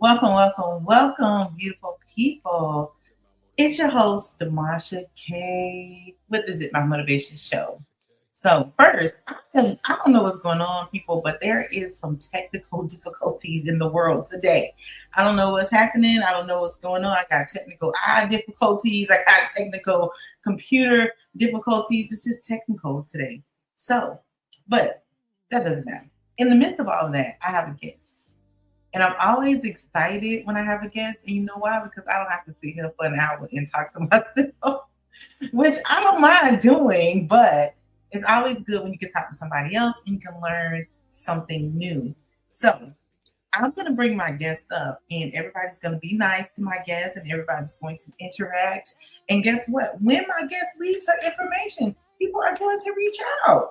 Welcome, beautiful people. It's your host, Demasha K, with the Zipmouth Motivation Show. So, first, I don't know what's going on, people, but there is some technical difficulties in the world today. I don't know what's happening. I don't know what's going on. I got technical eye difficulties. I got technical computer difficulties. It's just technical today. So, but that doesn't matter. In the midst of all of that, I have a guest. And I'm always excited when I have a guest. And you know why? Because I don't have to sit here for an hour and talk to myself, which I don't mind doing, but it's always good when you can talk to somebody else and you can learn something new. So I'm going to bring my guest up, and everybody's going to be nice to my guest, and everybody's going to interact. And guess what? When my guest leaves her information, people are going to reach out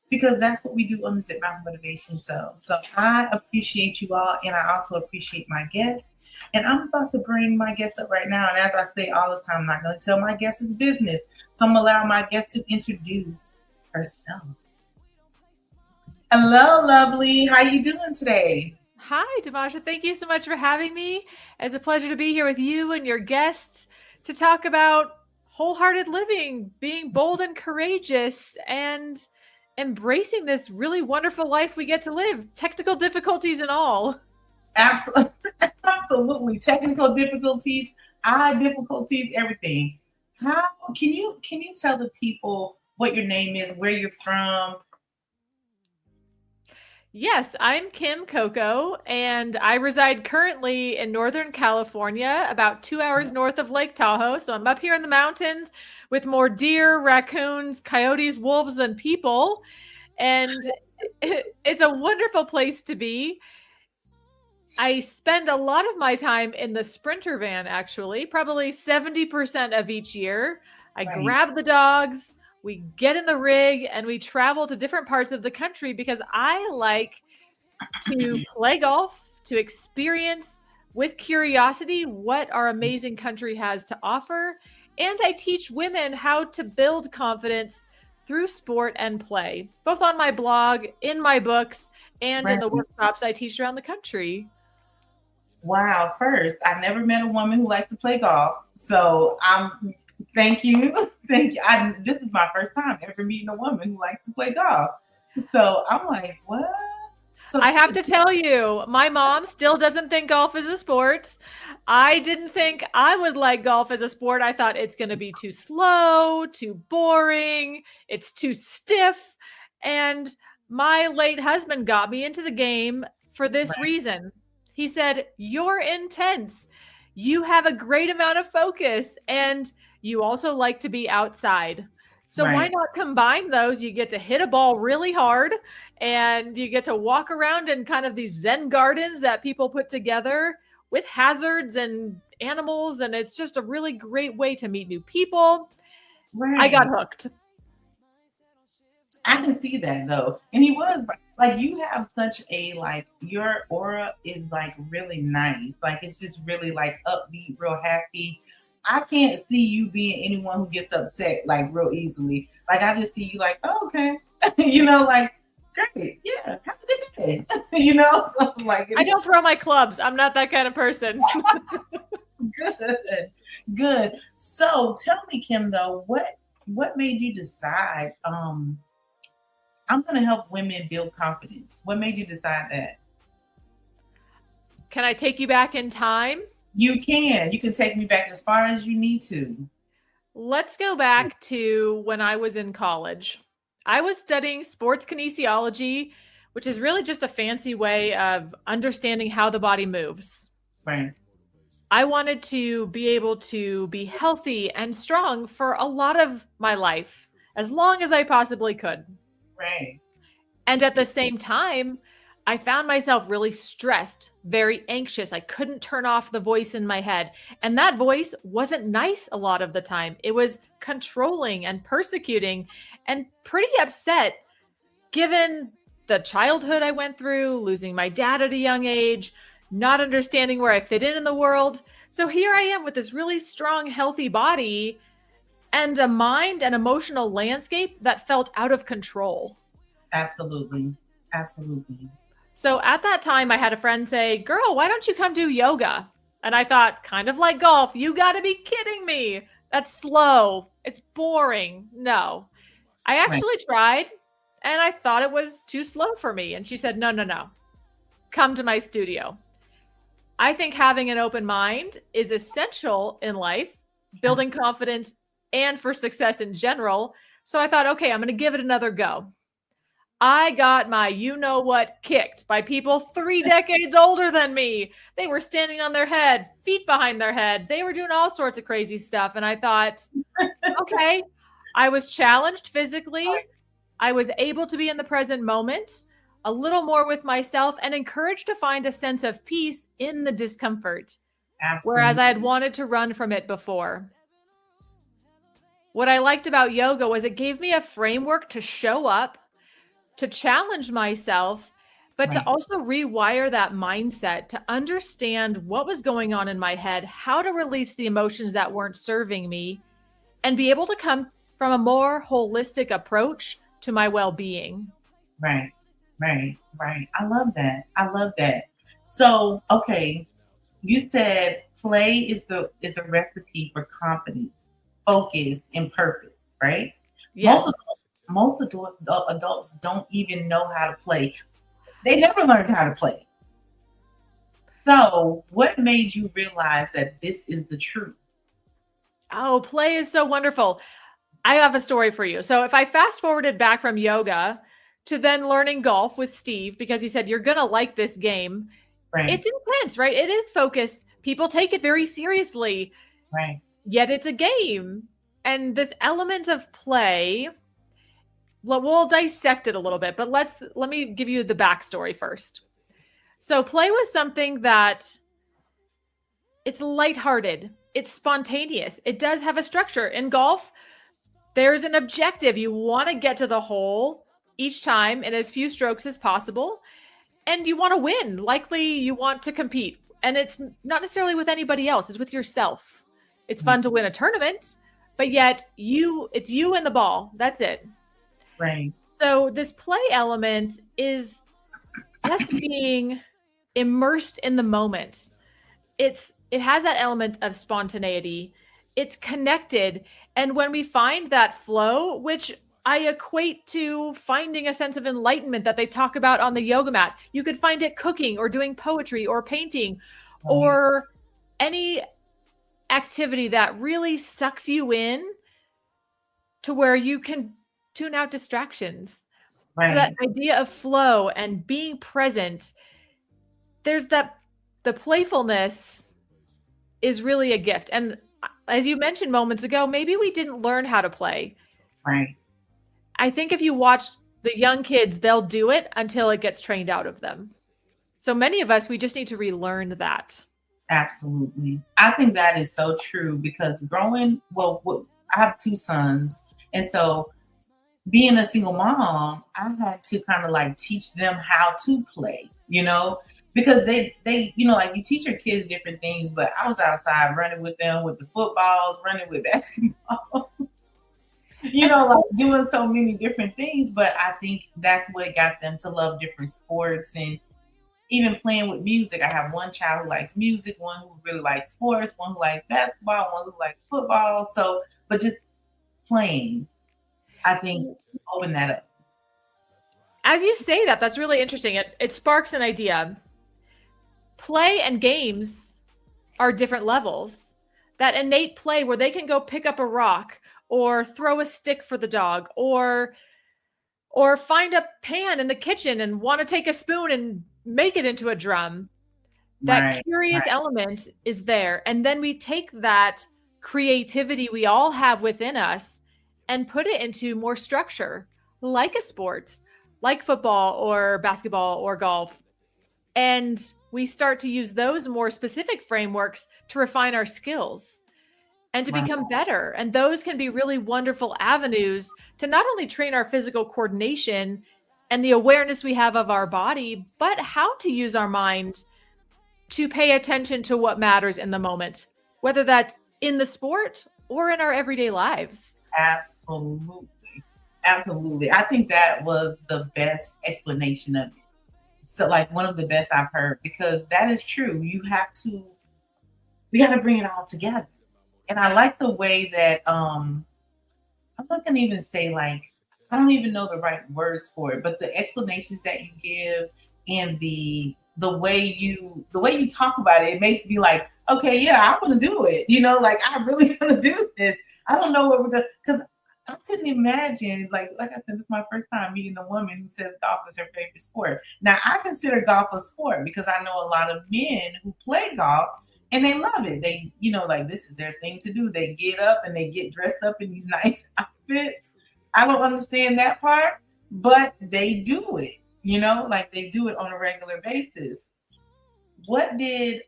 because that's what we do on the Zipmouth Motivation Show. So I appreciate you all, and I also appreciate my guests. And I'm about to bring my guest up right now. And as I say all the time, I'm not going to tell my guest his business. So I'm going to allow my guest to introduce herself. Hello, lovely. How you doing today? Hi, Demasha. Thank you so much for having me. It's a pleasure to be here with you and your guests to talk about wholehearted living, being bold and courageous, and embracing this really wonderful life we get to live, technical difficulties and all. Absolutely, absolutely. Technical difficulties, eye difficulties, everything. How can you tell the people what your name is, where you're from? Yes, I'm Kym Coco, and I reside currently in Northern California, about 2 hours north of Lake Tahoe. So I'm up here in the mountains with more deer, raccoons, coyotes, wolves than people. And it's a wonderful place to be. I spend a lot of my time in the Sprinter van, actually, probably 70% of each year. I Right. grab the dogs, we get in the rig, and we travel to different parts of the country because I like to play golf, to experience with curiosity what our amazing country has to offer. And I teach women how to build confidence through sport and play, both on my blog, in my books, and in Right. the workshops I teach around the country. Wow. First, I've never met a woman who likes to play golf. So thank you. Thank you. This is my first time ever meeting a woman who likes to play golf. So I'm like, what? So I have to tell you, my mom still doesn't think golf is a sport. I didn't think I would like golf as a sport. I thought it's going to be too slow, too boring, it's too stiff. And my late husband got me into the game for this right, reason. He said, "You're intense. You have a great amount of focus, and you also like to be outside. So why right. not combine those? You get to hit a ball really hard and you get to walk around in kind of these Zen gardens that people put together with hazards and animals. And it's just a really great way to meet new people." I got Right. hooked. I can see that though. And he was like, you have such a like, your aura is like really nice. Like it's just really like upbeat, real happy. I can't see you being anyone who gets upset like real easily. Like I just see you like, oh, okay. Like great. Yeah, have a good day. Something like I it. don't throw my clubs. I'm not that kind of person. Good. Good. So tell me, Kim, though, what made you decide I'm gonna help women build confidence? What made you decide that? Can I take you back in time? You can. You can take me back as far as you need to. Let's go back to when I was in college. I was studying sports kinesiology, which is really just a fancy way of understanding how the body moves. Right. I wanted to be able to be healthy and strong for a lot of my life, as long as I possibly could. Right. And at the same time, I found myself really stressed, very anxious. I couldn't turn off the voice in my head. And that voice wasn't nice a lot of the time. It was controlling and persecuting and pretty upset given the childhood I went through, losing my dad at a young age, not understanding where I fit in the world. So here I am with this really strong, healthy body and a mind and emotional landscape that felt out of control. Absolutely. Absolutely. So at that time, I had a friend say, "Girl, why don't you come do yoga?" And I thought, kind of like golf, you got to be kidding me. That's slow. It's boring. No. I Right. actually tried and I thought it was too slow for me. And she said, "No, no, no. Come to my studio." I think having an open mind is essential in life, building Absolutely. confidence and for success in general. So I thought, okay, I'm going to give it another go. I got my you know what kicked by people 3 decades older than me. They were standing on their head, feet behind their head. They were doing all sorts of crazy stuff. And I thought, okay, I was challenged physically. I was able to be in the present moment, a little more with myself, and encouraged to find a sense of peace in the discomfort, whereas I had Absolutely. wanted to run from it before. What I liked about yoga was it gave me a framework to show up, to challenge myself, but to Right. also rewire that mindset, to understand what was going on in my head, how to release the emotions that weren't serving me, and be able to come from a more holistic approach to my well being. Right. Right. Right. I love that. I love that. So, okay, you said play is the recipe for confidence, focus, and purpose, right? Most of Yes. adults don't even know how to play. They never learned how to play. So, what made you realize that this is the truth? Oh, play is so wonderful. I have a story for you. So, if I fast forwarded back from yoga to then learning golf with Steve, because he said, "You're going to like this game," Right. it's intense, right? It is focused. People take it very seriously, Right. yet it's a game. And this element of play, we'll dissect it a little bit, but let me give you the backstory first. So play was something that it's lighthearted, it's spontaneous, it does have a structure. In golf, there's an objective. You want to get to the hole each time in as few strokes as possible, and you want to win. Likely you want to compete. And it's not necessarily with anybody else, it's with yourself. It's fun to win a tournament, but yet it's you and the ball. That's it. Right. So this play element is us being immersed in the moment. It has that element of spontaneity. It's connected, and when we find that flow, which I equate to finding a sense of enlightenment that they talk about on the yoga mat. You could find it cooking or doing poetry or painting Right. or any activity that really sucks you in to where you can tune out distractions. So that Right. idea of flow and being present, there's that the playfulness is really a gift. And as you mentioned moments ago, maybe we didn't learn how to play. Right. I think if you watch the young kids, they'll do it until it gets trained out of them. So many of us, we just need to relearn that. Absolutely. I think that is so true because I have two sons. And so being a single mom, I had to kind of like teach them how to play, because like you teach your kids different things, but I was outside running with them with the footballs, running with basketball, And like doing so many different things. But I think that's what got them to love different sports and even playing with music. I have one child who likes music, one who really likes sports, one who likes basketball, one who likes football. So, but just playing, I think, open that up. as you say that, that's really interesting. It sparks an idea. Play and games are different levels. That innate play where they can go pick up a rock or throw a stick for the dog or find a pan in the kitchen and want to take a spoon and make it into a drum. That Right, curious right, element is there. And then we take that creativity we all have within us and put it into more structure, like a sport, like football or basketball or golf. And we start to use those more specific frameworks to refine our skills and to right. become better. And those can be really wonderful avenues to not only train our physical coordination and the awareness we have of our body, but how to use our mind to pay attention to what matters in the moment, whether that's in the sport or in our everyday lives. Absolutely. Absolutely. I think that was the best explanation of it. So like one of the best I've heard, because that is true. We got to bring it all together. And I like the way that I'm not gonna even say like I don't even know the right words for it, but the explanations that you give and the way you talk about it, it makes me like, okay, yeah, I want to do it. Like I really want to do this. I don't know what we're gonna because I couldn't imagine like I said, this is my first time meeting a woman who says golf is her favorite sport. Now I consider golf a sport because I know a lot of men who play golf and they love it. Like this is their thing to do. They get up and they get dressed up in these nice outfits. I don't understand that part, but they do it, like they do it on a regular basis. What did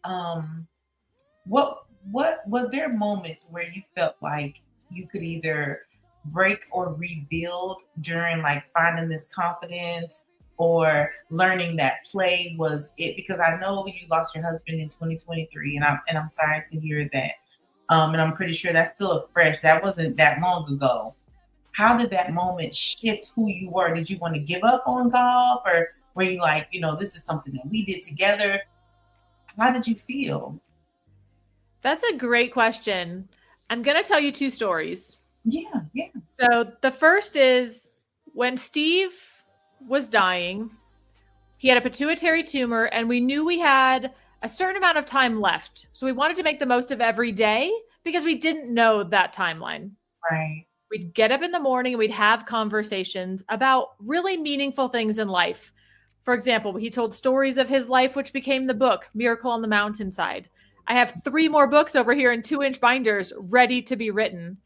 what was there moments where you felt like you could either break or rebuild during like finding this confidence or learning that play was it? Because I know you lost your husband in 2023, and I'm sorry to hear that. And I'm pretty sure that's still fresh. That wasn't that long ago. How did that moment shift who you were? Did you want to give up on golf, or were you like, this is something that we did together? How did you feel? That's a great question. I'm going to tell you two stories. Yeah, yeah. So the first is when Steve was dying, he had a pituitary tumor, and we knew we had a certain amount of time left. So we wanted to make the most of every day because we didn't know that timeline. Right. We'd get up in the morning and we'd have conversations about really meaningful things in life. For example, he told stories of his life, which became the book, Miracle on the Mountainside. I have 3 more books over here in 2-inch binders ready to be written.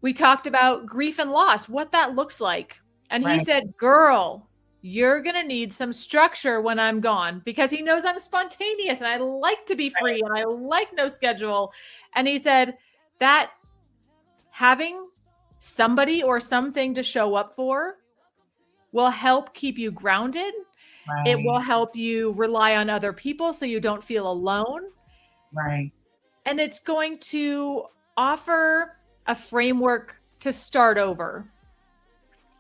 We talked about grief and loss, what that looks like. And he Right. said, girl, you're going to need some structure when I'm gone, because he knows I'm spontaneous and I like to be free and I like no schedule. And he said that having somebody or something to show up for will help keep you grounded. It will Right. help you rely on other people so you don't feel alone. Right. And it's going to offer a framework to start over.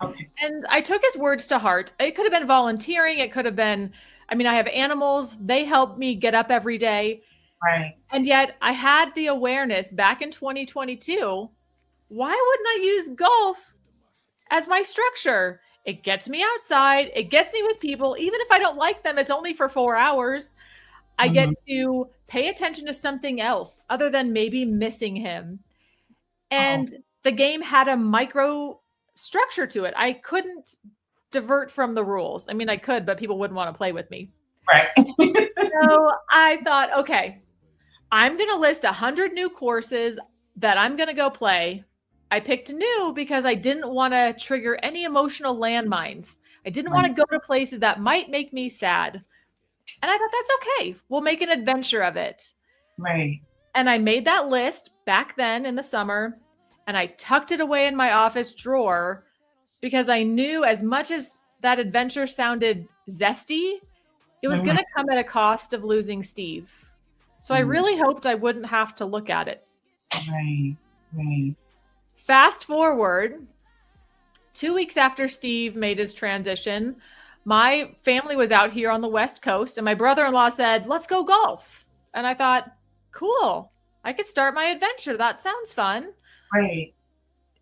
Okay. And I took his words to heart. It could have been volunteering. It could have been, I have animals. They help me get up every day. Right. And yet I had the awareness back in 2022. Why wouldn't I use golf as my structure? It gets me outside. It gets me with people. Even if I don't like them, it's only for 4 hours. I get Mhm. to pay attention to something else other than maybe missing him. Oh, And the game had a micro structure to it. I couldn't divert from the rules. I could, but people wouldn't want to play with me. right. So I thought, okay, I'm going to list 100 new courses that I'm going to go play. I picked new because I didn't want to trigger any emotional landmines. I didn't want to Right. go to places that might make me sad. And I thought, that's okay. We'll make an adventure of it. Right. And I made that list back then in the summer, and I tucked it away in my office drawer because I knew, as much as that adventure sounded zesty, it was going Mhm. to come at a cost of losing Steve. So I Mhm. really hoped I wouldn't have to look at it. Right. Right. Fast forward 2 weeks after Steve made his transition, my family was out here on the West Coast, and my brother-in-law said, let's go golf. And I thought, cool, I could start my adventure. That sounds fun. Right.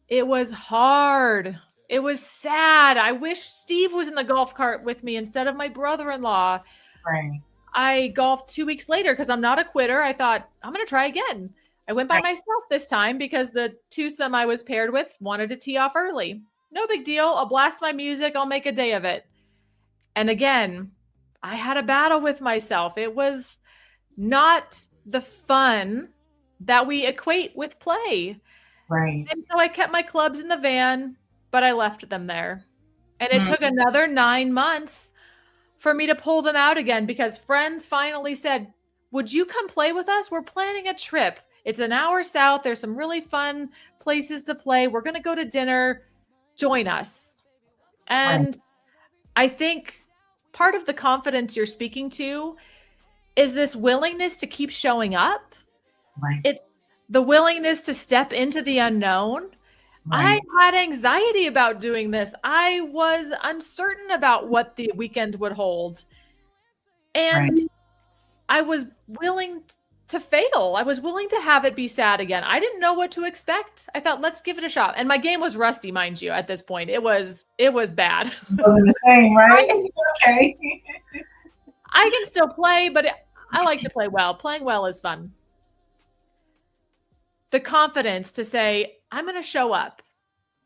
It was hard. It was sad. I wish Steve was in the golf cart with me instead of my brother-in-law. Right. I golfed 2 weeks later because I'm not a quitter. I thought, I'm going to try again. I went by Right. myself this time because the twosome I was paired with wanted to tee off early. No big deal. I'll blast my music. I'll make a day of it. And again, I had a battle with myself. It was not the fun that we equate with play. Right. And so I kept my clubs in the van, but I left them there. And it took Mhm. another 9 months for me to pull them out again because friends finally said, would you come play with us? We're planning a trip. It's an hour south. There's some really fun places to play. We're going to go to dinner. Join us. Right. And I think part of the confidence you're speaking to is this willingness to keep showing up. Right. It's the willingness to step into the unknown. I Right. had anxiety about doing this. I was uncertain about what the weekend would hold. Right. And I was willing to fail. I was willing to have it be sad again. I didn't know what to expect. I thought, let's give it a shot. And my game was rusty, mind you, at this point. It was bad. Wasn't the same, right? Okay. I can still play, but I like to play well. Playing well is fun. The confidence to say, I'm going to show up.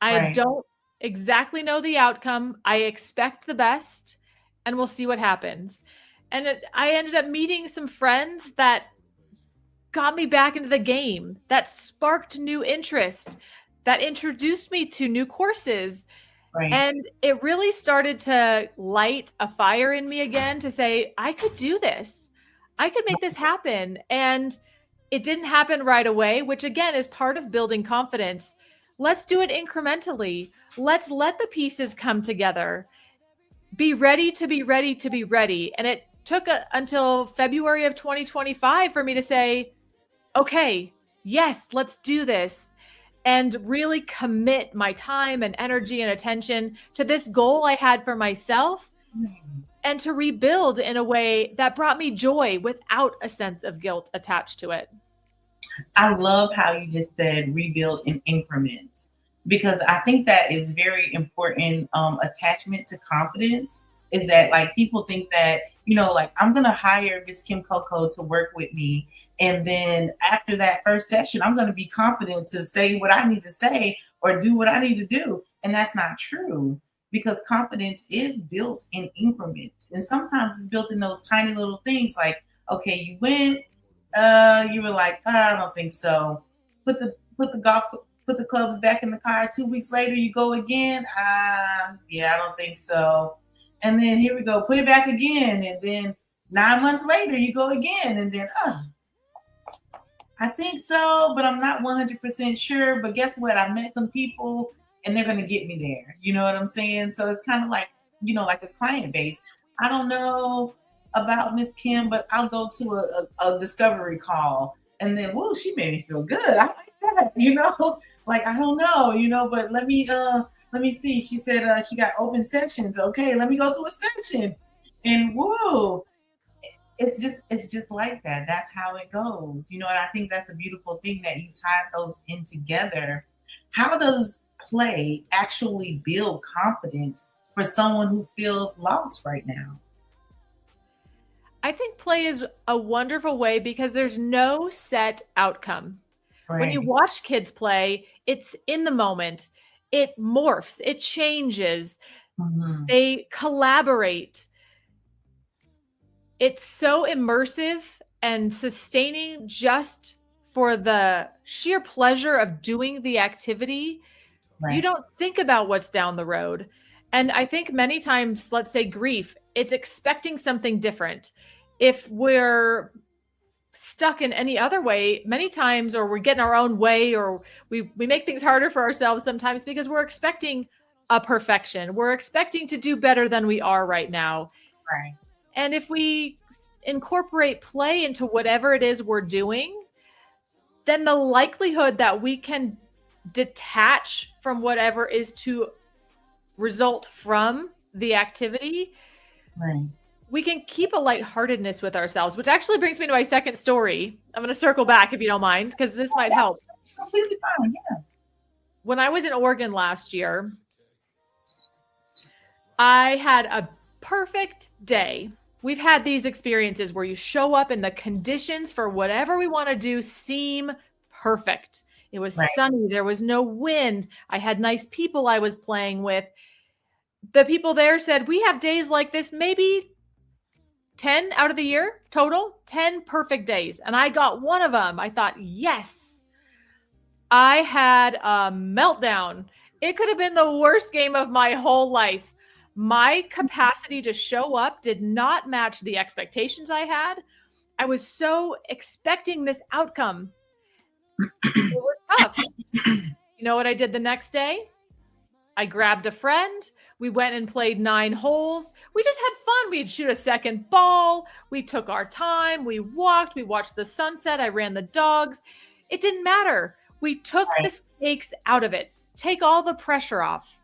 I Right. don't exactly know the outcome. I expect the best, and we'll see what happens. And I ended up meeting some friends that got me back into the game, that sparked new interest, that introduced me to new courses. Right. And it really started to light a fire in me again to say, I could do this. I could make this happen. And it didn't happen right away, which again is part of building confidence. Let's do it incrementally. Let's let the pieces come together. Be ready to be ready to be ready. And it took until February of 2025 for me to say, okay, yes, let's do this. And really commit my time and energy and attention to this goal I had for myself and to rebuild in a way that brought me joy without a sense of guilt attached to it. I love how you just said rebuild in increments because I think that is very important. Attachment to confidence is that like people think that, like I'm gonna hire Miss Kym Coco to work with me. And then after that first session, I'm gonna be confident to say what I need to say or do what I need to do. And that's not true because confidence is built in increments. And sometimes it's built in those tiny little things like, okay, you went, you were like, I don't think so. Put the clubs back in the car. 2 weeks later, you go again. Yeah, I don't think so. And then here we go, put it back again. And then 9 months later, you go again. And then, I think so, but I'm not 100% sure. But guess what? I met some people and they're going to get me there. You know what I'm saying? So it's kind of like, like a client base. I don't know about Miss Kym, but I'll go to a discovery call. And then, whoa, she made me feel good. I like that. Like, I don't know, but let me see. She said she got open sessions. Okay, let me go to a session. And whoa, it's just like that. That's how it goes. And I think that's a beautiful thing that you tie those in together. How does play actually build confidence for someone who feels lost right now? I think play is a wonderful way because there's no set outcome. When you Right. watch kids play, it's in the moment. It morphs, it changes, Hmm. they collaborate. It's so immersive and sustaining just for the sheer pleasure of doing the activity. You Right. don't think about what's down the road. And I think many times, let's say grief, it's expecting something different. If we're stuck in any other way, many times, or we're getting our own way, or we make things harder for ourselves sometimes because we're expecting a perfection. We're expecting to do better than we are right now. Right. And if we incorporate play into whatever it is we're doing, then the likelihood that we can detach from whatever is to result from the activity, Right. we can keep a lightheartedness with ourselves, which actually brings me to my second story. I'm going to circle back if you don't mind, because this might help. Completely fine. Yeah. When I was in Oregon last year, I had a perfect day. We've had these experiences where you show up and the conditions for whatever we want to do seem perfect. It was Right. sunny. There was no wind. I had nice people I was playing with. The people there said, we have days like this, maybe 10 out of the year total, 10 perfect days. And I got one of them. I thought, yes. I had a meltdown. It could have been the worst game of my whole life. My capacity to show up did not match the expectations I had. I was so expecting this outcome. It was tough. You know what I did the next day? I grabbed a friend. We went and played 9 holes. We just had fun. We'd shoot a second ball. We took our time. We walked. We watched the sunset. I ran the dogs. It didn't matter. We took the Right. stakes out of it. take all the pressure off.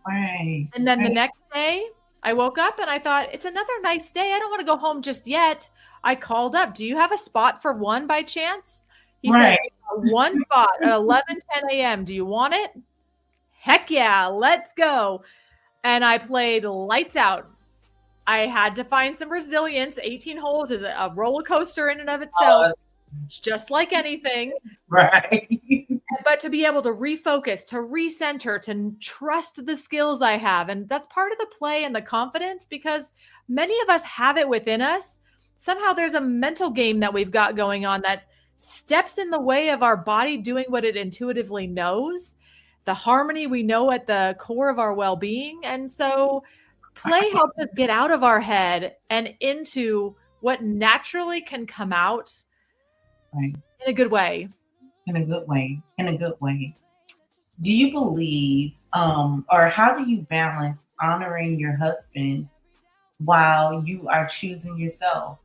Right. And then the Right. next day, I woke up and I thought, it's another nice day. I don't want to go home just yet. I called up, do you have a spot for one by chance? He said, Right. one spot at 11:10 a.m. Do you want it? Heck yeah, let's go. And I played lights out. I had to find some resilience. 18 holes is a roller coaster in and of itself, Uh, just like anything. right. But to be able to refocus, to recenter, to trust the skills I have. And that's part of the play and the confidence, because many of us have it within us. Somehow there's a mental game that we've got going on that steps in the way of our body doing what it intuitively knows, the harmony we know at the core of our well-being. And so play helps us get out of our head and into what naturally can come out Right. in a good way. In a good way. In a good way. Do you believe, or how do you balance honoring your husband while you are choosing yourself?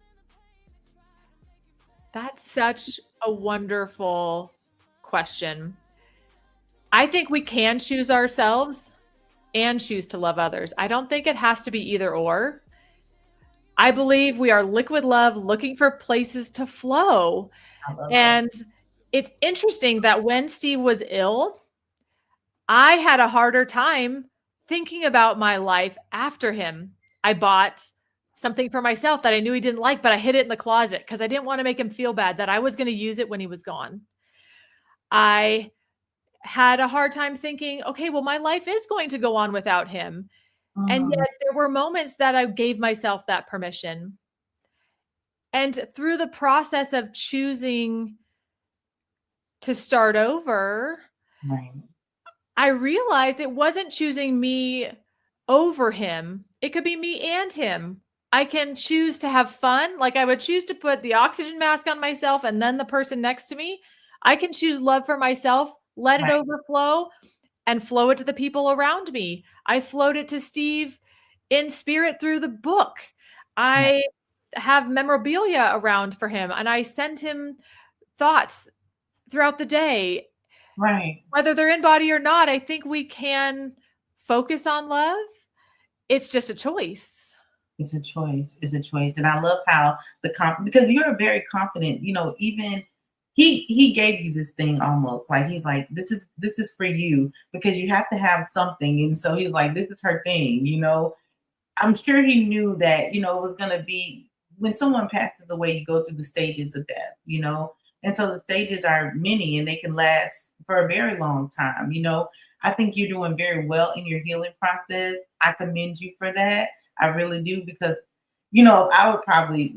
That's such a wonderful question. I think we can choose ourselves and choose to love others. I don't think it has to be either or. I believe we are liquid love looking for places to flow. I love that. And it's interesting that when Steve was ill, I had a harder time thinking about my life after him. I bought something for myself that I knew he didn't like, but I hid it in the closet because I didn't want to make him feel bad that I was going to use it when he was gone. I had a hard time thinking, okay, well, my life is going to go on without him. And Mm, yet there were moments that I gave myself that permission. And through the process of choosing to start over, right. I realized it wasn't choosing me over him. It could be me and him. I can choose to have fun. Like I would choose to put the oxygen mask on myself and then the person next to me. I can choose love for myself, let it Right. overflow, and flow it to the people around me. I flowed it to Steve in spirit through the book. Right. I have memorabilia around for him and I send him thoughts throughout the day. Right. Whether they're in body or not, I think we can focus on love. It's just a choice. It's a choice. It's a choice. And I love how because you're very confident, even he gave you this thing almost like he's like, this is for you because you have to have something. And so he's like, this is her thing. I'm sure he knew that, it was going to be when someone passes away, you go through the stages of death. And so the stages are many and they can last for a very long time. I think you're doing very well in your healing process. I commend you for that. I really do because, I would probably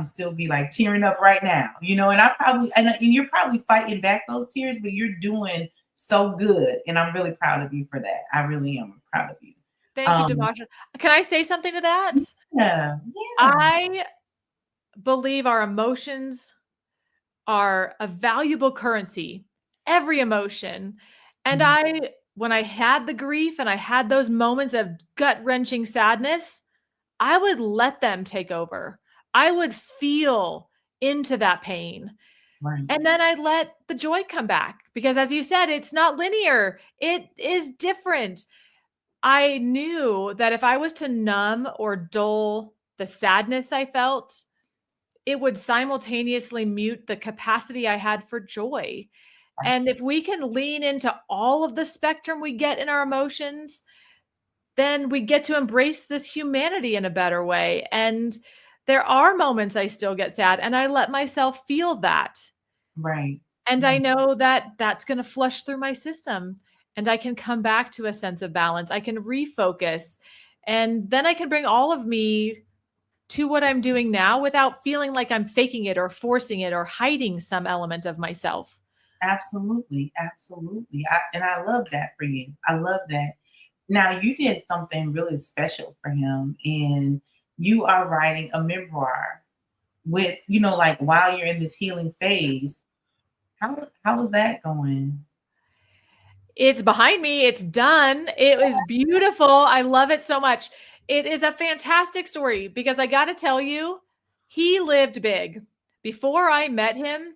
still be like tearing up right now, and you're probably fighting back those tears, but you're doing so good. And I'm really proud of you for that. I really am proud of you. Thank you, Um, Demasha. Can I say something to that? Yeah, yeah. I believe our emotions are a valuable currency, every emotion. And Mhm. when I had the grief and I had those moments of gut wrenching sadness, I would let them take over. I would feel into that pain. Right, And then I'd let the joy come back because, as you said, it's not linear, it is different. I knew that if I was to numb or dull the sadness I felt, it would simultaneously mute the capacity I had for joy. right, And if we can lean into all of the spectrum we get in our emotions, then we get to embrace this humanity in a better way. And there are moments I still get sad and I let myself feel that. right, And I right. know that that's going to flush through my system and I can come back to a sense of balance. I can refocus and then I can bring all of me to what I'm doing now without feeling like I'm faking it or forcing it or hiding some element of myself. Absolutely, absolutely. And I love that for you. I love that. Now you did something really special for him, and you are writing a memoir with, like while you're in this healing phase. How is that going? It's behind me. It's done. It was beautiful. I love it so much. It is a fantastic story because I got to tell you, he lived big. Before I met him,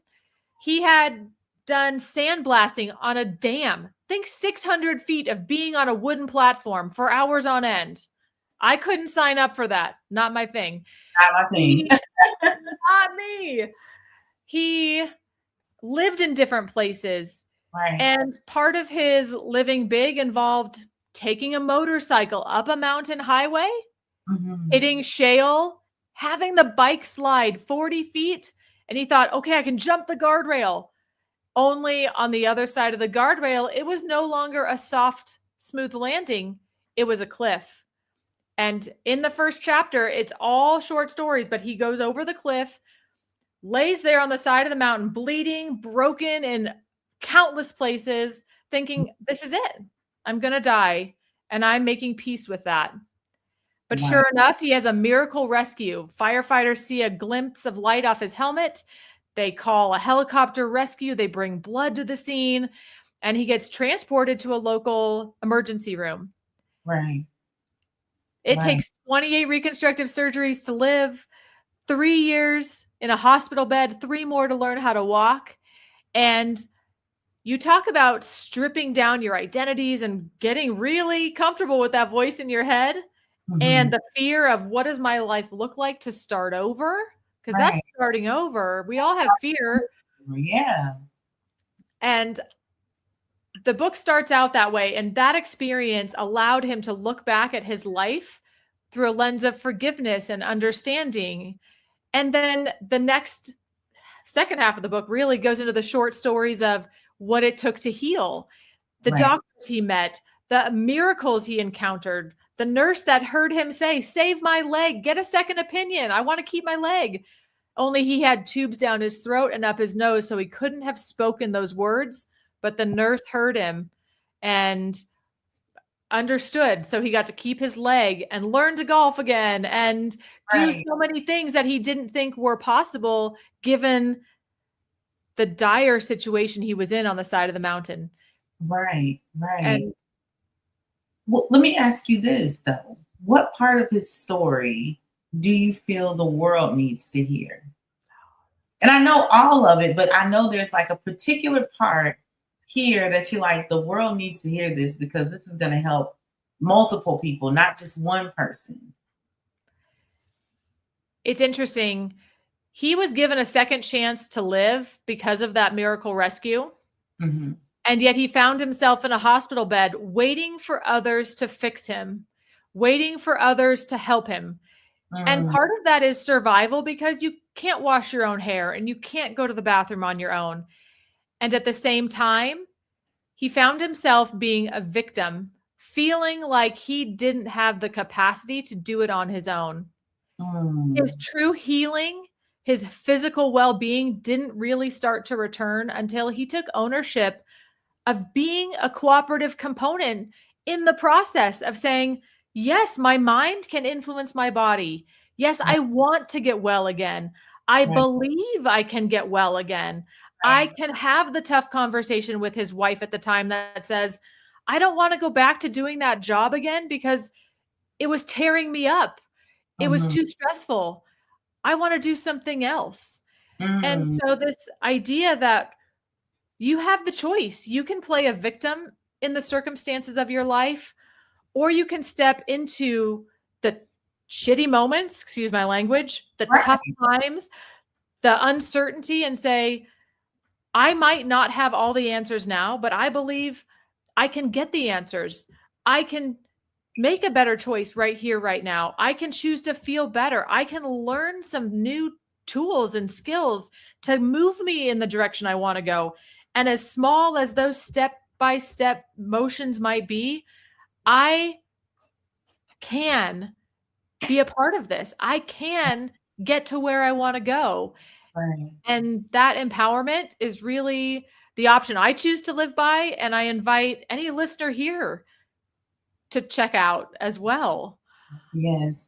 he had done sandblasting on a dam. Think 600 feet of being on a wooden platform for hours on end. I couldn't sign up for that. Not my thing. Not my thing. Not me. He lived in different places. Right. And part of his living big involved taking a motorcycle up a mountain highway, Mm-hmm. hitting shale, having the bike slide 40 feet. And he thought, okay, I can jump the guardrail. Only on the other side of the guardrail, it was no longer a soft, smooth landing. It was a cliff. And in the first chapter, it's all short stories, but he goes over the cliff, lays there on the side of the mountain, bleeding, broken in countless places, thinking, this is it. I'm going to die. And I'm making peace with that. But Right. sure enough, he has a miracle rescue. Firefighters see a glimpse of light off his helmet. They call a helicopter rescue. They bring blood to the scene. And he gets transported to a local emergency room. Right. It Right. takes 28 reconstructive surgeries to live, 3 years in a hospital bed, 3 more to learn how to walk. And you talk about stripping down your identities and getting really comfortable with that voice in your head Mm-hmm. and the fear of what does my life look like to start over? Because that's Right. starting over. We all have fear. Yeah. And the book starts out that way. And that experience allowed him to look back at his life through a lens of forgiveness and understanding. And then the next second half of the book really goes into the short stories of what it took to heal, the Right. doctors he met, the miracles he encountered, the nurse that heard him say, save my leg, get a second opinion. I want to keep my leg. Only he had tubes down his throat and up his nose, so he couldn't have spoken those words, but the nurse heard him and understood. So he got to keep his leg and learn to golf again and do Right. so many things that he didn't think were possible given the dire situation he was in on the side of the mountain. Right. Right. And Well, let me ask you this though. What part of his story do you feel the world needs to hear? And I know all of it, but I know there's like a particular part here that you like, the world needs to hear this because this is going to help multiple people, not just one person. it's interesting. He was given a second chance to live because of that miracle rescue. Mm-hmm. And yet he found himself in a hospital bed waiting for others to fix him, waiting for others to help him. And Mm, part of that is survival because you can't wash your own hair and you can't go to the bathroom on your own. And at the same time, he found himself being a victim, feeling like he didn't have the capacity to do it on his own. His mm, true healing, his physical well being didn't really start to return until he took ownership of being a cooperative component in the process of saying, yes, my mind can influence my body. Yes, I want to get well again. I right, believe I can get well again. I right. can have the tough conversation with his wife at the time that says, I don't want to go back to doing that job again because it was tearing me up. It was Mm-hmm. too stressful. I want to do something else. And Mm, so, this idea that you have the choice. You can play a victim in the circumstances of your life, or you can step into the shitty moments, excuse my language, the tough right. times, the uncertainty, and say, I might not have all the answers now, but I believe I can get the answers. I can make a better choice right here, right now. I can choose to feel better. I can learn some new tools and skills to move me in the direction I want to go. And as small as those step by step motions might be, I can be a part of this. I can get to where I want to go. Right. And that empowerment is really the option I choose to live by. And I invite any listener here to check out as well. Yes.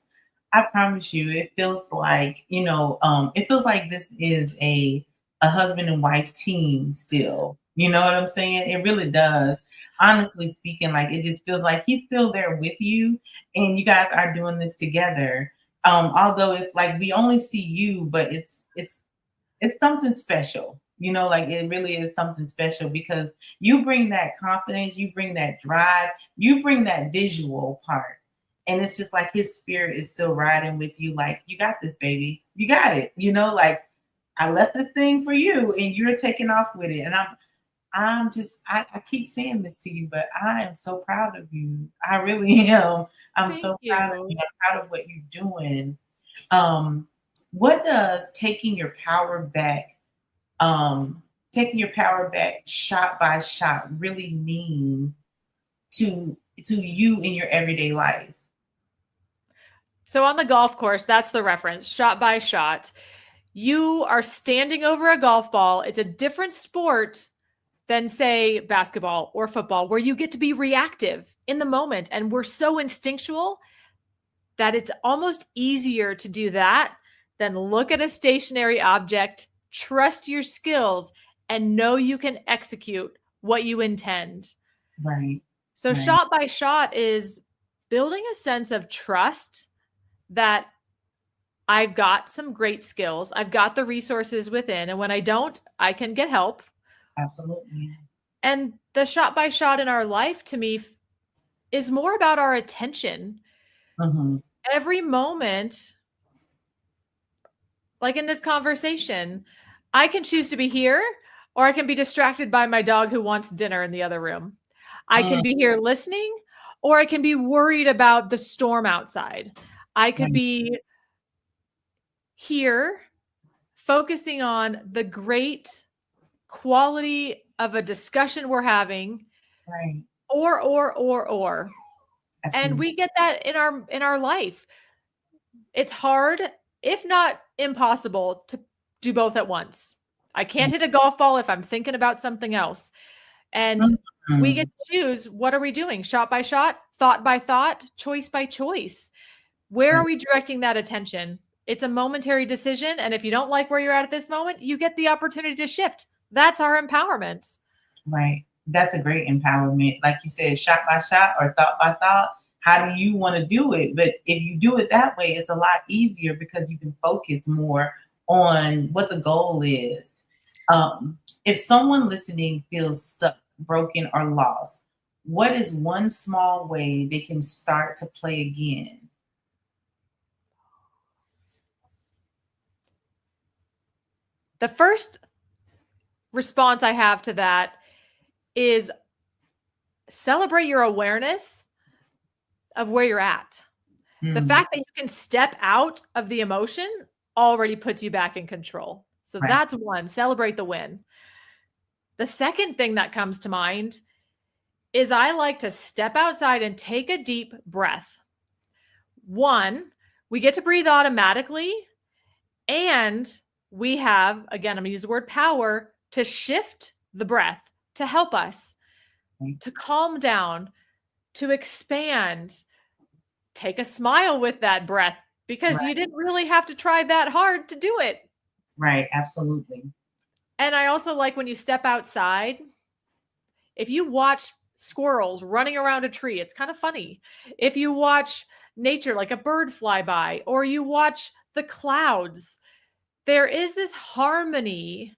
I promise you, it feels like, it feels like this is a husband and wife team still. You know what I'm saying? It really does. Honestly speaking, like it just feels like he's still there with you and you guys are doing this together. Although it's like we only see you, but it's something special. Like it really is something special because you bring that confidence, you bring that drive, you bring that visual part. And it's just like his spirit is still riding with you, like, you got this, baby. You got it. Like I left this thing for you and you're taking off with it. And I'm just I keep saying this to you, but I am so proud of you. I really am. I'm Thank so proud of you. you. I'm proud of what you're doing. Um, what does um, taking your power back shot by shot really mean to you in your everyday life? So on the golf course, that's the reference, shot by shot. You are standing over a golf ball. It's a different sport than, say, basketball or football, where you get to be reactive in the moment. And we're so instinctual that it's almost easier to do that than look at a stationary object, trust your skills, and know you can execute what you intend. Right, So, right, shot by shot is building a sense of trust that I've got some great skills. I've got the resources within. And when I don't, I can get help. absolutely. And the shot by shot in our life to me is more about our attention. Hmm. Every moment, like in this conversation, I can choose to be here or I can be distracted by my dog who wants dinner in the other room. I can be here listening or I can be worried about the storm outside. I could Right, be here focusing on the great quality of a discussion we're having, right, or. And absolutely. we get that in our life. It's hard, if not impossible, to do both at once. I can't hit a golf ball if I'm thinking about something else. And we get Mhm. to choose, what are we doing? Shot by shot, thought by thought, choice by choice. Where are Right, we directing that attention? It's a momentary decision. And if you don't like where you're at this moment, you get the opportunity to shift. That's our empowerment. right. That's a great empowerment. Like you said, shot by shot or thought by thought. How do you want to do it? But if you do it that way, it's a lot easier because you can focus more on what the goal is. If someone listening feels stuck, broken, or lost, what is one small way they can start to play again? The first response I have to that is celebrate your awareness of where you're at. The Mm, fact that you can step out of the emotion already puts you back in control. So right, that's one, celebrate the win. The second thing that comes to mind is I like to step outside and take a deep breath. One, we get to breathe automatically, and we have, again, I'm going to use the word power to shift the breath to help us right, to calm down, to expand. Take a smile with that breath because you right, didn't really have to try that hard to do it. right, absolutely. And I also like when you step outside, if you watch squirrels running around a tree, it's kind of funny. If you watch nature, like a bird fly by, or you watch the clouds, there is this harmony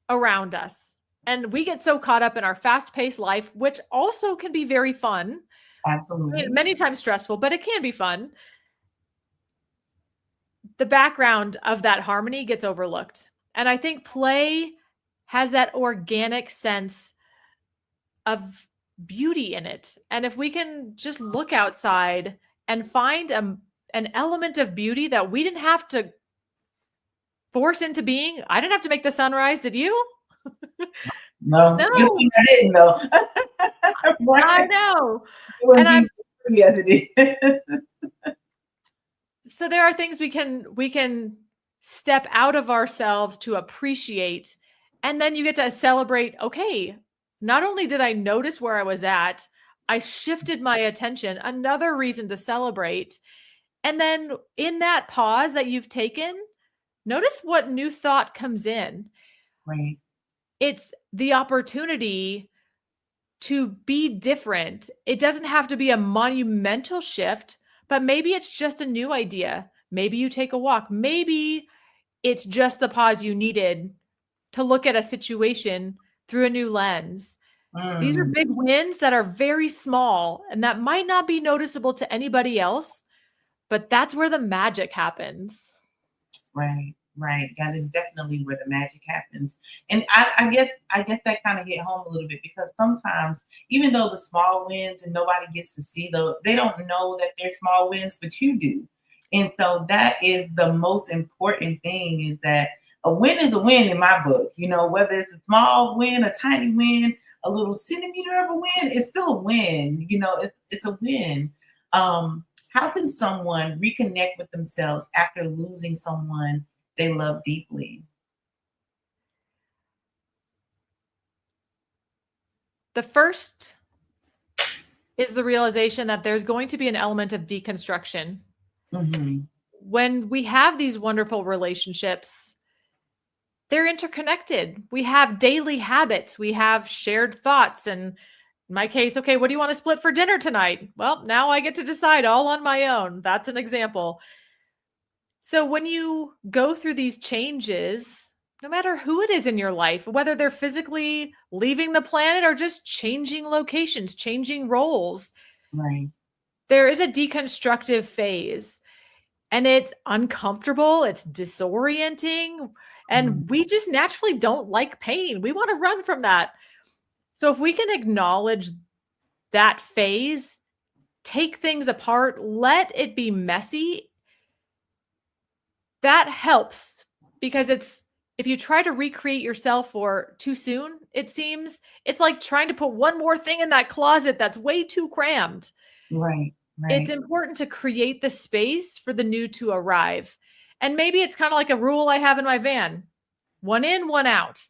around us. And we get so caught up in our fast paced life, which also can be very fun, Absolutely. many times stressful, but it can be fun. The background of that harmony gets overlooked. And I think play has that organic sense of beauty in it. And if we can just look outside and find an element of beauty that we didn't have to force into being, I didn't have to make the sunrise. Did you? No, good No, thing I didn't though. I Right? know. It wouldn't And be I'm as pretty as it is. so there are things we can step out of ourselves to appreciate, and then you get to celebrate, okay, not only did I notice where I was at, I shifted my attention, another reason to celebrate. And then in that pause that you've taken, notice what new thought comes in. Right, It's the opportunity to be different. It doesn't have to be a monumental shift, but maybe it's just a new idea. Maybe you take a walk. Maybe it's just the pause you needed to look at a situation through a new lens. These are Mm, big wins that are very small and that might not be noticeable to anybody else, but that's where the magic happens. right, right. That is definitely where the magic happens. And I guess that kind of hit home a little bit because sometimes, even though the small wins and nobody gets to see those, they don't know that they're small wins, but you do. And so that is the most important thing is that a win is a win in my book. Whether it's a small win, a tiny win, a little centimeter of a win, it's still a win. It's a win. How can someone reconnect with themselves after losing someone they love deeply? The first is the realization that there's going to be an element of deconstruction. Hmm. When we have these wonderful relationships, they're interconnected. We have daily habits, we have shared thoughts. And in my case, okay, what do you want to split for dinner tonight? Well, now I get to decide all on my own. That's an example. So when you go through these changes, no matter who it is in your life, whether they're physically leaving the planet or just changing locations, changing roles, Right. there is a deconstructive phase. And it's uncomfortable, it's disorienting, Mm, and we just naturally don't like pain. We want to run from that. So if we can acknowledge that phase, take things apart, let it be messy, that helps because if you try to recreate yourself for too soon, it seems it's like trying to put one more thing in that closet that's way too crammed. right. It's Right. important to create the space for the new to arrive. And maybe it's kind of like a rule I have in my van: one in, one out.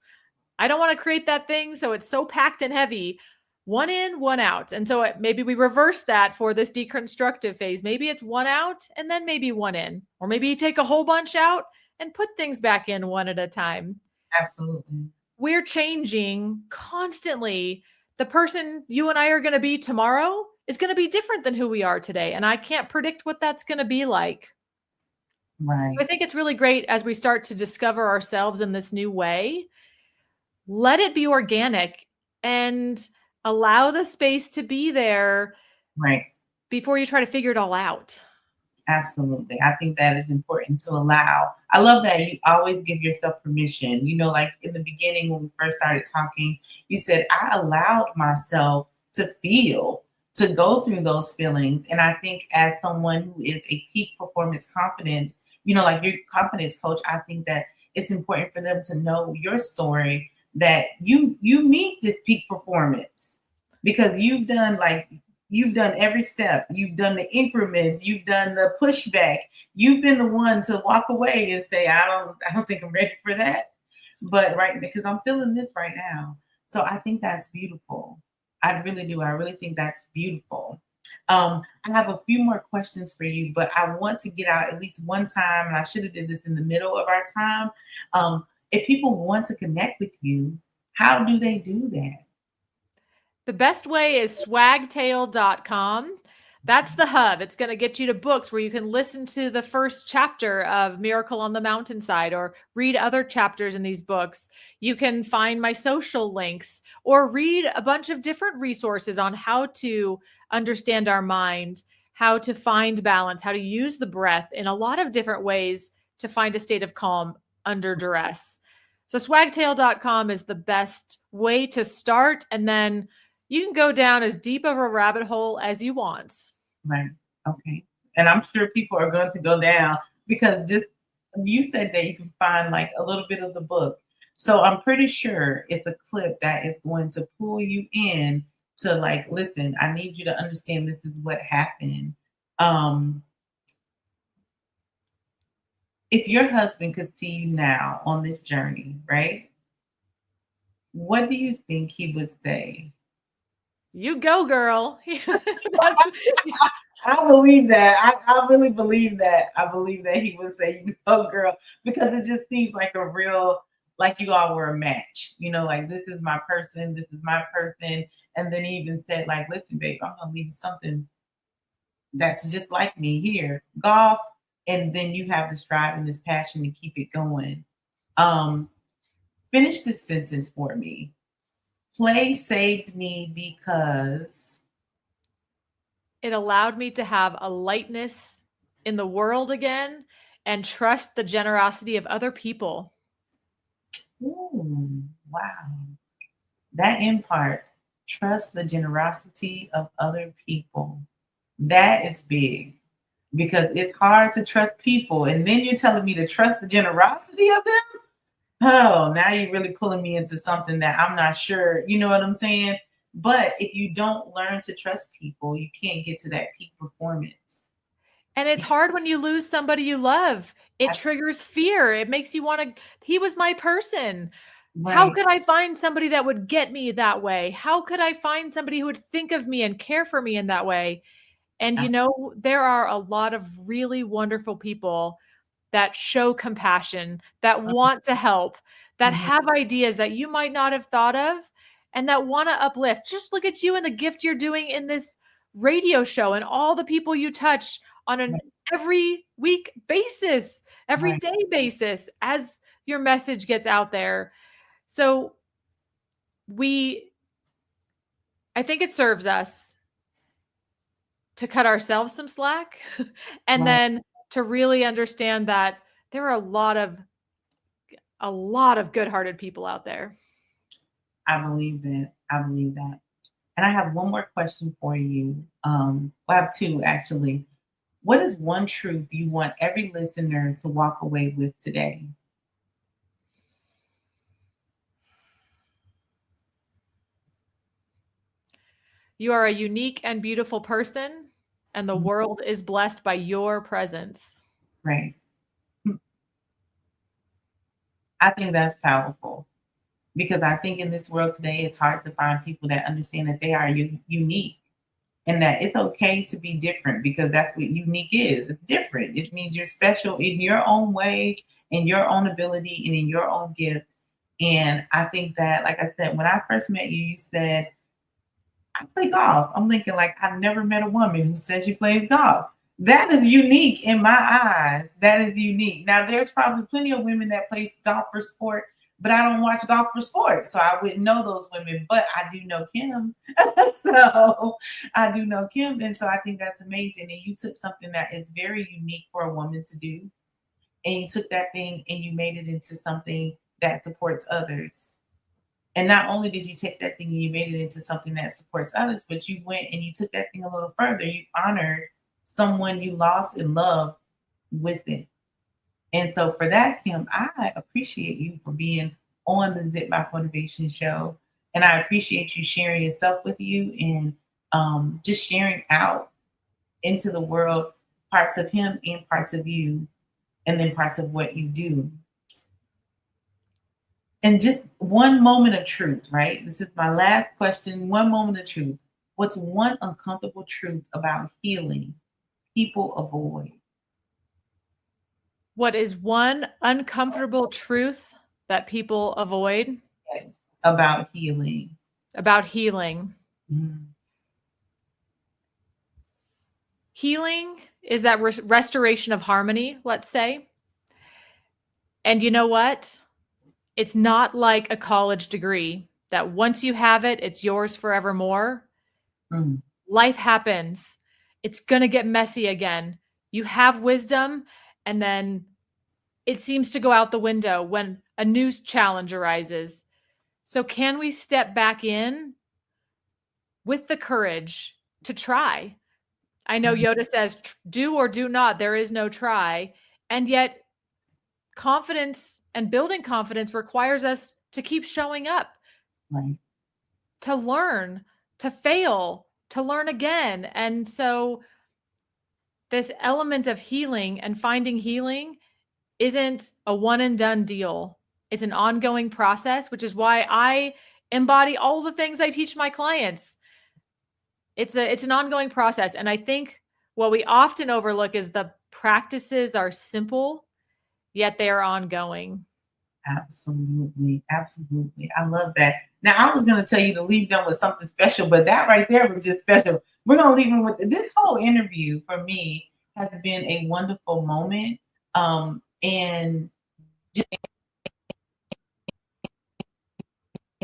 I don't want to create that thing so it's so packed and heavy. One in, one out. And so maybe we reverse that for this deconstructive phase. Maybe it's one out and then maybe one in. Or maybe you take a whole bunch out and put things back in one at a time. Absolutely. We're changing constantly. The person you and I are going to be tomorrow is going to be different than who we are today. And I can't predict what that's going to be like. So Right. I think it's really great as we start to discover ourselves in this new way. Let it be organic and allow the space to be there Right. before you try to figure it all out. Absolutely. I think that is important to allow. I love that you always give yourself permission. Like in the beginning when we first started talking, you said, I allowed myself to feel, to go through those feelings. And I think as someone who is a peak performance confidence, like your confidence coach, I think that it's important for them to know your story that you meet this peak performance because you've done every step. You've done the increments. You've done the pushback. You've been the one to walk away and say, I don't think I'm ready for that. But right, because I'm feeling this right now. So I think that's beautiful. I really do. I really think that's beautiful. I have a few more questions for you, but I want to get out at least one time, and I should have did this in the middle of our time. If people want to connect with you, how do they do that? The best way is swagtail.com. That's the hub. It's going to get you to books where you can listen to the first chapter of Miracle on the Mountainside or read other chapters in these books. You can find my social links or read a bunch of different resources on how to understand our mind, how to find balance, how to use the breath in a lot of different ways to find a state of calm under duress. So swagtail.com is the best way to start. And then you can go down as deep of a rabbit hole as you want. Right. Okay. And I'm sure people are going to go down because just you said that you can find like a little bit of the book. So I'm pretty sure it's a clip that is going to pull you in to like, listen, I need you to understand this is what happened. Um, if your husband could see you now on this journey, right? What do you think he would say? You go, girl. That's, I believe that. I really believe that. I believe that he would say, "You go, girl," because it just seems like a real, like you all were a match. Like this is my person. This is my person. And then he even said, like, "Listen, babe, I'm gonna leave something that's just like me here, golf." And then you have this drive and this passion to keep it going. Um, Finish this sentence for me. Play saved me because. It allowed me to have a lightness in the world again and trust the generosity of other people. Ooh, wow. That in part, trust the generosity of other people. That is big because it's hard to trust people. And then you're telling me to trust the generosity of them? Oh, now you're really pulling me into something that I'm not sure. You know what I'm saying? But if you don't learn to trust people, you can't get to that peak performance. And it's hard when you lose somebody you love. It That's triggers fear. It makes you want to, he was my person. How right. could I find somebody that would get me that way? How could I find somebody who would think of me and care for me in that way? And you That's know, there are a lot of really wonderful people that show compassion, that want to help, that mhm, have ideas that you might not have thought of, and that want to uplift. Just look at you and the gift you're doing in this radio show and all the people you touch on an right, every week basis, every right, day basis as your message gets out there. So we, I think it serves us to cut ourselves some slack and right. then to really understand that there are a lot of good-hearted people out there. I believe that. I believe that. And I have one more question for you. I have two actually. What is one truth you want every listener to walk away with today? You are a unique and beautiful person, and the Mhm. world is blessed by your presence. Right. I think that's powerful because I think in this world today, it's hard to find people that understand that they are unique and that it's okay to be different because that's what unique is. It's different. It means you're special in your own way, in your own ability, and in your own gift. And I think that, like I said, when I first met you, you said, I play golf. I'm thinking, like, I've never met a woman who says she plays golf. That is unique in my eyes. That is unique. Now, there's probably plenty of women that play golf for sport, but I don't watch golf for sport. So I wouldn't know those women, but I do know Kym. So I do know Kym. And so I think that's amazing. And you took something that is very unique for a woman to do. And you took that thing and you made it into something that supports others. And not only did you take that thing and you made it into something that supports others, but you went and you took that thing a little further. You honored someone you lost in love with it. And so for that, Kym, I appreciate you for being on the Zipmouth Motivation Show. And I appreciate you sharing your stuff with you and just sharing out into the world parts of him and parts of you, and then parts of what you do. And just one moment of truth, right? This is my last question. One moment of truth. What's one uncomfortable truth about healing people avoid? What is one uncomfortable truth that people avoid Yes, about healing. about healing? Mhm. Healing is that restoration of harmony, let's say. And you know what? It's not like a college degree that once you have it, it's yours forevermore. Mm, Life happens. It's going to get messy again. You have wisdom, and then it seems to go out the window when a new challenge arises. So, can we step back in with the courage to try? I know mm, Yoda says, do or do not, there is no try. And yet, confidence and building confidence requires us to keep showing up, right. to learn, to fail, to learn again. And so, this element of healing and finding healing isn't a one and done deal. It's an ongoing process, which is why I embody all the things I teach my clients. It's an ongoing process, and I think what we often overlook is the practices are simple, yet they are ongoing. Absolutely. Absolutely. I love that. Now, I was going to tell you to leave them with something special, but that right there was just special. We're going to leave them with this whole interview for me has been a wonderful moment. And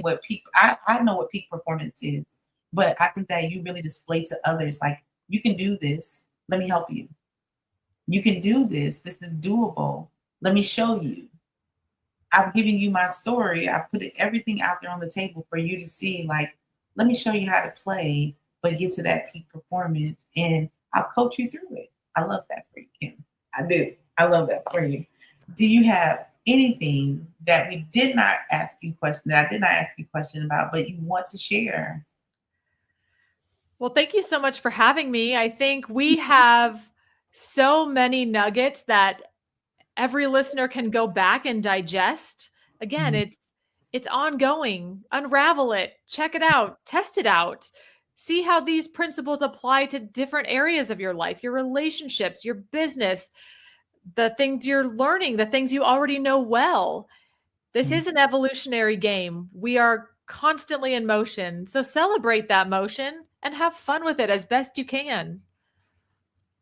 what peak, I know what peak performance is, but I think that you really display to others, like, you can do this. Let me help you. You can do this. This is doable. Let me show you. I've given you my story. I put everything out there on the table for you to see. Like, let me show you how to play, but get to that peak performance, and I'll coach you through it. I love that for you, Kym. I do. I love that for you. Do you have anything that we did not ask you question that I did not ask you question about, but you want to share? Well, thank you so much for having me. I think we have so many nuggets that every listener can go back and digest. Again, Mhm. it's ongoing. Unravel it, check it out, test it out. See how these principles apply to different areas of your life, your relationships, your business, the things you're learning, the things you already know well. This is an evolutionary game. We are constantly in motion. So celebrate that motion and have fun with it as best you can.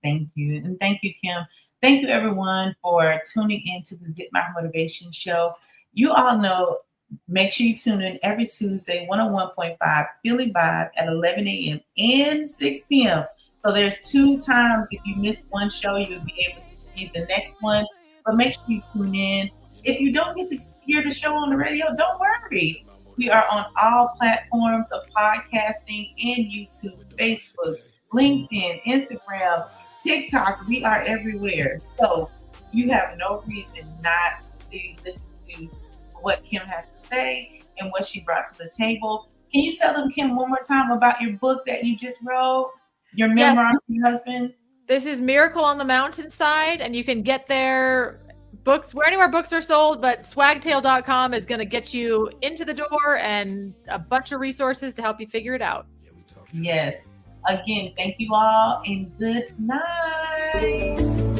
Thank you. And thank you, Kym. Thank you, everyone, for tuning in to the Zipmouth Motivation Show. You all know, make sure you tune in every Tuesday, 101.5 Philly Vibe at 11 a.m. and 6 p.m. So there's two times. If you missed one show, you'll be able to see the next one. But make sure you tune in. If you don't get to hear the show on the radio, don't worry. We are on all platforms of podcasting and YouTube, Facebook, LinkedIn, Instagram, TikTok. We are everywhere. So you have no reason not to listen to what Kym has to say and what she brought to the table. Can you tell them, Kym, one more time about your book that you just wrote, your Yes, memoir of your husband? this is Miracle on the Mountainside, and you can get their books where anywhere books are sold, but swagtail.com is going to get you into the door and a bunch of resources to help you figure it out. Yes. Again, thank you all and good night.